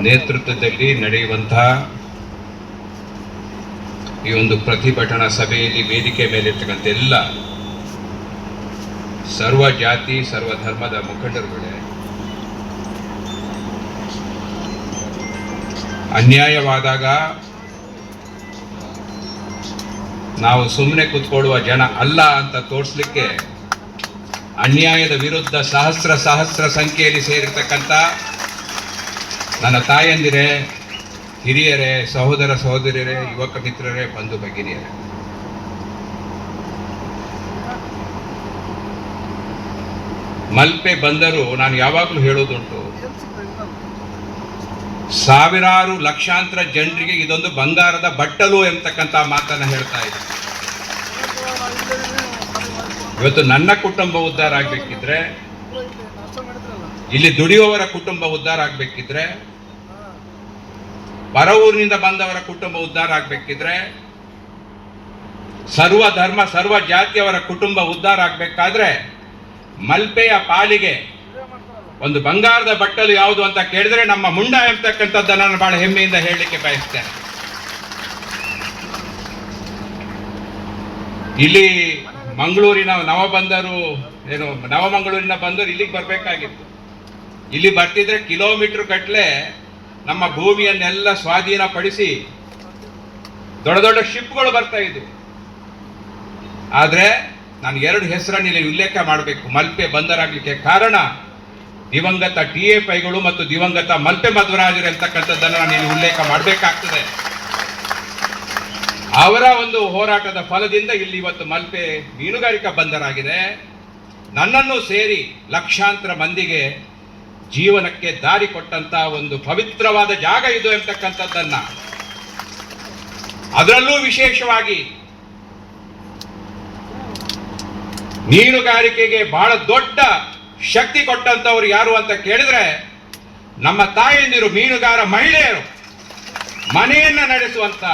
ನೇತೃತ್ವದಲ್ಲಿ ನಡೆಯುವಂತಹ ಈ ಒಂದು ಪ್ರತಿಭಟನಾ ಸಭೆಯಲ್ಲಿ ವೇದಿಕೆ ಮೇಲಿರ್ತಕ್ಕಂಥ ಎಲ್ಲ ಸರ್ವ ಜಾತಿ ಸರ್ವ ಧರ್ಮದ ಮುಖಂಡರುಗಳೇ, ಅನ್ಯಾಯವಾದಾಗ ನಾವು ಸುಮ್ಮನೆ ಕೂತ್ಕೊಳ್ಳುವ ಜನ ಅಲ್ಲ ಅಂತ ತೋರಿಸ್ಲಿಕ್ಕೆ ಅನ್ಯಾಯದ ವಿರುದ್ಧ ಸಹಸ್ರ ಸಹಸ್ರ ಸಂಖ್ಯೆಯಲ್ಲಿ ಸೇರಿರ್ತಕ್ಕಂಥ ನನ್ನ ತಾಯಂದಿರೇ, ಹಿರಿಯರೇ, ಸಹೋದರ ಸಹೋದರಿಯರೇ, ಯುವಕ ಮಿತ್ರರೇ, ಬಂಧು ಭಗಿನಿಯರೇ, ಮಲ್ಪೆ ಬಂದರು ನಾನು ಯಾವಾಗಲೂ ಹೇಳೋದುಂಟು, ಸಾವಿರಾರು ಲಕ್ಷಾಂತರ ಜನರಿಗೆ ಇದೊಂದು ಬಂಗಾರದ ಬಟ್ಟಲು ಎಂಬತಕ್ಕಂಥ ಮಾತನ್ನ ಹೇಳ್ತಾ ಇದೆ. ಇವತ್ತು ನನ್ನ ಕುಟುಂಬ ಉದ್ಧಾರ ಆಗ್ಬೇಕಿದ್ರೆ, ಇಲ್ಲಿ ದುಡಿಯುವವರ ಕುಟುಂಬ ಉದ್ಧಾರ ಆಗ್ಬೇಕಿದ್ರೆ, ಪರ ಊರಿನಿಂದ ಬಂದವರ ಕುಟುಂಬ ಉದ್ಧಾರ ಆಗ್ಬೇಕಿದ್ರೆ, ಸರ್ವ ಧರ್ಮ ಸರ್ವ ಜಾತಿಯವರ ಕುಟುಂಬ ಉದ್ಧಾರ ಆಗ್ಬೇಕಾದ್ರೆ ಮಲ್ಪೆಯ ಪಾಲಿಗೆ ಒಂದು ಬಂಗಾರದ ಬಟ್ಟಲು ಯಾವುದು ಅಂತ ಕೇಳಿದ್ರೆ ನಮ್ಮ ಮುಂಡ ಎಂಬತಕ್ಕಂಥದ್ದು ನಾನು ಬಹಳ ಹೆಮ್ಮೆಯಿಂದ ಹೇಳಲಿಕ್ಕೆ ಬಯಸ್ತೇನೆ. ಇಲ್ಲಿ ಮಂಗಳೂರಿನ ನವಮಂಗಳೂರಿನ ಬಂದರು ಇಲ್ಲಿಗೆ ಬರಬೇಕಾಗಿತ್ತು. ಇಲ್ಲಿ ಬರ್ತಿದ್ರೆ ಕಿಲೋಮೀಟರ್ ಗಟ್ಟಲೆ ನಮ್ಮ ಭೂಮಿಯನ್ನೆಲ್ಲ ಸ್ವಾಧೀನಪಡಿಸಿ ದೊಡ್ಡ ದೊಡ್ಡ ಶಿಪ್ಗಳು ಬರ್ತಾ ಇದ್ವು. ಆದ್ರೆ ನಾನು ಎರಡು ಹೆಸರನ್ನು ಇಲ್ಲಿ ಉಲ್ಲೇಖ ಮಾಡಬೇಕು. ಮಲ್ಪೆ ಬಂದರಾಗಲಿಕ್ಕೆ ಕಾರಣ ದಿವಂಗತ ಟಿ.ಎ. ಪೈಗಳು ಮತ್ತು ದಿವಂಗತ ಮಲ್ಪೆ ಮಧ್ವರಾಜರು ಅಂತಕ್ಕಂಥದ್ದನ್ನು ನಾನು ಇಲ್ಲಿ ಉಲ್ಲೇಖ ಮಾಡಬೇಕಾಗ್ತದೆ. ಅವರ ಒಂದು ಹೋರಾಟದ ಫಲದಿಂದ ಇಲ್ಲಿ ಇವತ್ತು ಮಲ್ಪೆ ಮೀನುಗಾರಿಕಾ ಬಂದರಾಗಿದೆ. ನನ್ನನ್ನು ಸೇರಿ ಲಕ್ಷಾಂತರ ಮಂದಿಗೆ ಜೀವನಕ್ಕೆ ದಾರಿ ಕೊಟ್ಟಂತ ಒಂದು ಪವಿತ್ರವಾದ ಜಾಗ ಇದು ಎಂಬತಕ್ಕಂಥದ್ದನ್ನ, ಅದರಲ್ಲೂ ವಿಶೇಷವಾಗಿ ಮೀನುಗಾರಿಕೆಗೆ ಬಹಳ ದೊಡ್ಡ ಶಕ್ತಿ ಕೊಟ್ಟಂತವ್ರು ಯಾರು ಅಂತ ಕೇಳಿದ್ರೆ ನಮ್ಮ ತಾಯಂದಿರು, ಮೀನುಗಾರ ಮಹಿಳೆಯರು, ಮನೆಯನ್ನ ನಡೆಸುವಂತ